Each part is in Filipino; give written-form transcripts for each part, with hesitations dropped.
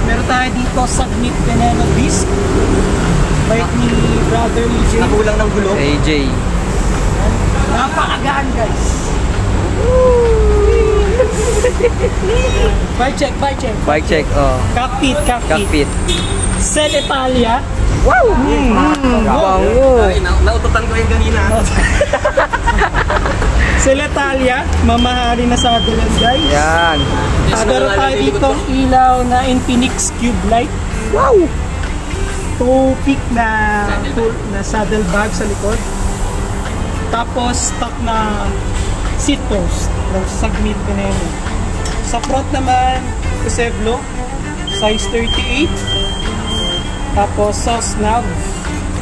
Meron tayo dito Submit Veneno Disc. Bike ni Brother AJ. Nakulang ng gulo. AJ. Napakagaan guys. Bike check, bike check. Bike check, oh. Cockpit, cockpit. Cockpit. Cell Italia. Wow! Bango! Naututan ko yung ganina. Cell Italia, mamahali na sa kadalan guys. Yan. Meron tayo dito ilaw na Infinix Cube Light. Wow! Topic na saddle bag sa likod. Tapos stock na seat post ng Submit Veneno. Sa front naman, Kusevlo, size 38. Tapos sa nav,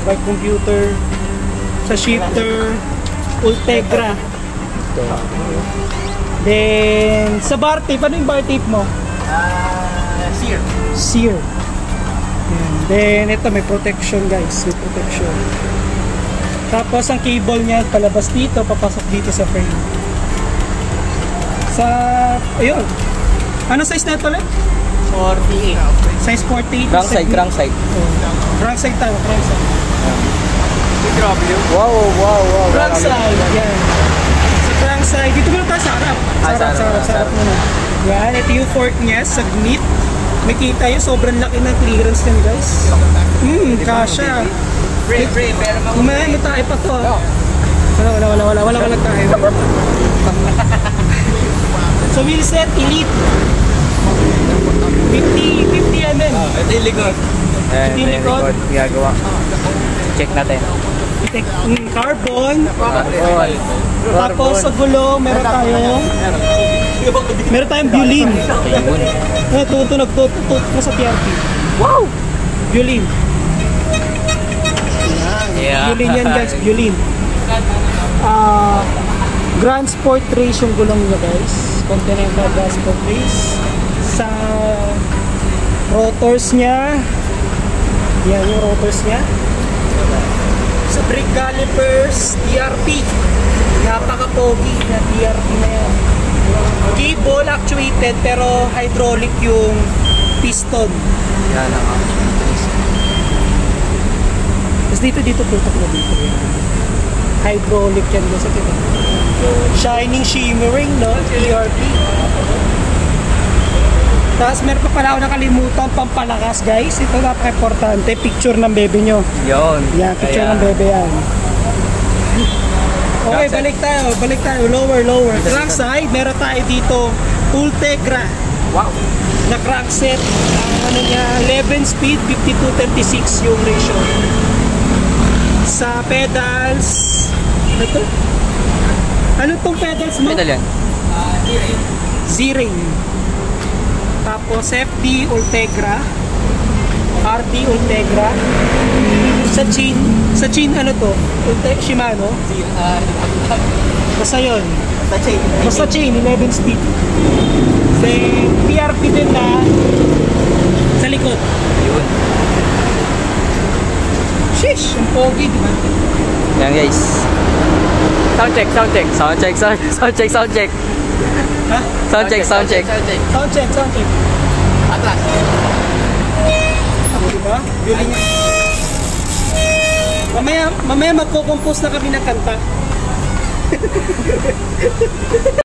by computer. Sa shifter, Ultegra. Then, sa bar tape, ano yung bar tape mo? Sear. Sear. Then, ito may protection guys. May protection. Tapos, ang cable niya palabas dito, papasok dito sa frame. Sa, ayun. Ano size na ito ulit? 48. Size 48. Crankside, crankside. Crankside tayo, crankside. Grabe yun. Wow. Crankside, yan. Sa crankside, dito muna tayo sa harap. Sa harap muna. Yan, ito yung fork niya, Submit. Makita yun, sobrang laki ng clearance niyan guys. Kasha. Pero Umahin mo tayo pa to. Wala tayo. So wheelset, Elite. 50 mm. ito yung likod. Ito yung likod. Gagawa. Check natin. Carbon. Tapos sa gulo, meron tayong Bulin. Tutunog ko sa TRP. Wow! Bulin. Bulin yan guys, Bulin. Grand Sport Race yung gulong nyo guys. Continental Grand Sport Race. Sa rotors nya, yan yung rotors nya. Sa brake calipers, TRP. Napaka-pogi na TRP na yan. Cable actuated pero hydraulic yung piston. Yan ang Tapos dito tutok na dito. Hydraulic yan guys. Shining, shimmering, no? TRP. Tapos meron pa pala ako nakalimutan pampalakas guys. Ito napaka-importante. Picture ng bebe nyo. Yun. Yan, picture ng bebe yan. Okay, balik tayo. Lower. Crankside, meron tayo dito Ultegra. Wow. Na crankset. Ano niya, 11 speed, 52-36 yung ratio. Sa pedals, ito? Ano tong pedals mo? Pedal yan. Z-Ring. Tapos FD Ultegra, RD Ultegra. Sa chain ano to? Shimano. Basta yun. Basta chain 11 speed. Then PRP din na sa likod. Yun. Sheesh, ang pogi, di ba? Yan guys. Sound check. Ha? Sound check. Atras. Diba? Yun niya. Mamaya magko-compose na kami ng kanta.